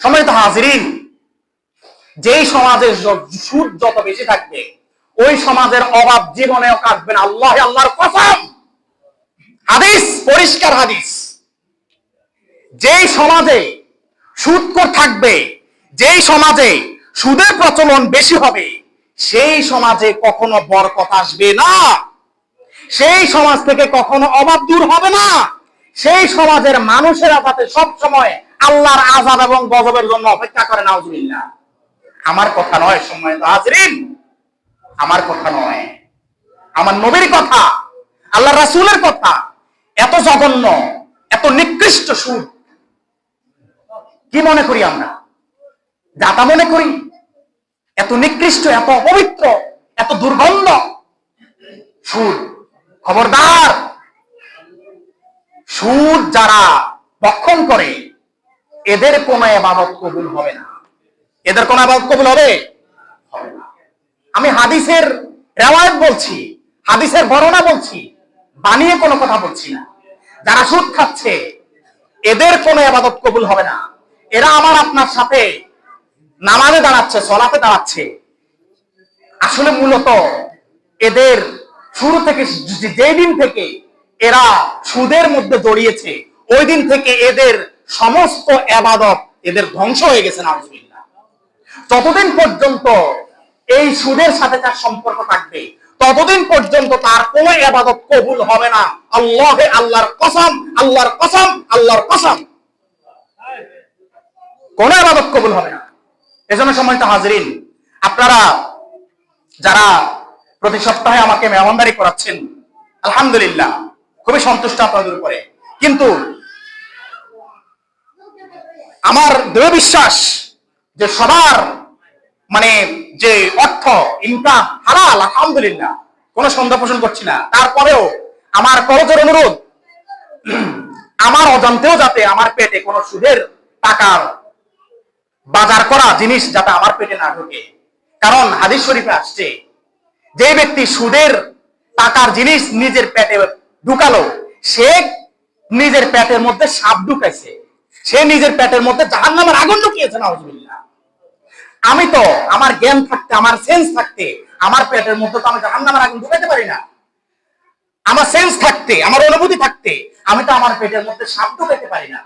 সম্মানিত হাজিরিন, যেই সমাজে সুদ যত বেশি থাকবে ওই সমাজের অভাব জীবনেও কাটবে না। আল্লাহর কসম, হাদিস, পরিষ্কার হাদিস। যেই সমাজে সুদখোর থাকবে, যেই সমাজে সুদের প্রচলন বেশি হবে, সেই সমাজে কখনো বরকত আসবে না, সেই সমাজ থেকে কখনো অভাব দূর হবে না, সেই সমাজের মানুষেরা যাতে সব সময় আল্লাহর আযাব এবং গজবের জন্য অপেক্ষা করে। নাউজুবিল্লাহ। আমার কথা নয় সম্মানিত হাজিরিন, আমার কথা নয়, আমার নবীর কথা, আল্লাহর রাসূলের কথা। এত জঘন্য, এত নিকৃষ্ট সুদ কি মনে করি আমরা? যাতা মনে করি? এত নিকৃষ্ট, এত অপবিত্র, এত দুর্গন্ধ সুদ। খবরদার, সুদ যারা ভক্ষণ করে এদের কোনো ইবাদত কবুল হবে না। এদের কোনো ইবাদত কবুল হবে না। আমি হাদিসের রিওয়ায়াত বলছি, হাদিসের বর্ণনা বলছি, বানিয়ে কোনো কথা বলছি না। যারা সুদ খাচ্ছে এদের কোনো ইবাদত কবুল হবে না। এরা আমার আপনার সাথে নামাজে দাঁড়াচ্ছে, সালাতে দাঁড়াচ্ছে, আসলে মূলত এদের শুরু থেকে, যেই দিন থেকে এরা সুদের মধ্যে জড়িয়েছে ওই দিন থেকে এদের সমস্ত ইবাদত এদের ধ্বংস হয়ে গেছে। নাউজুবিল্লাহ। যতদিন পর্যন্ত এই সুদের সাথে তার সম্পর্ক থাকবে ততদিন পর্যন্ত তার কোনো ইবাদত কবুল হবে না। আল্লাহর কসম, আল্লাহর কসম, আল্লাহর কসম, কোন ইবাদত কবুল হবে না। এজন্য সম্মানিত হাজিরিন, আপনারা যারা প্রতি সপ্তাহে আমাকে মেহমানদারি করাচ্ছেন, আলহামদুলিল্লাহ, খুবই সন্তুষ্ট আপনাদের উপরে। কিন্তু আমার দৃঢ় বিশ্বাস যে সবার যে অর্থ ইনকাম হালাল, আলহামদুলিল্লাহ, কোনো সন্দেহ পোষণ করছি না। তারপরেও আমার করজোর অনুরোধ, আমার অজান্তেও যাতে আমার পেটে কোনো সুদের টাকার বাজার করা জিনিস যাতে আমার পেটে না ঢোকে। কারণ হাদিস শরীফে আসছে, যে ব্যক্তি সুদের টাকার জিনিস নিজের পেটে ঢুকালো সে নিজের পেটের মধ্যে সাপ ঢুকাইছে, সে নিজের পেটের মধ্যে জাহান্নামের আগুন ঢুকিয়েছে। নাউজুবিল্লাহ। আমি তো আমার জ্ঞান থাকতে, আমার সেন্স থাকতে আমার পেটের মধ্যে তো আমি জাহান্নামের আগুন ঢুকাইতে পারি না। আমার সেন্স থাকতে, আমার অনুভূতি থাকতে আমি তো আমার পেটের মধ্যে সাপ ঢুকাইতে পারি না।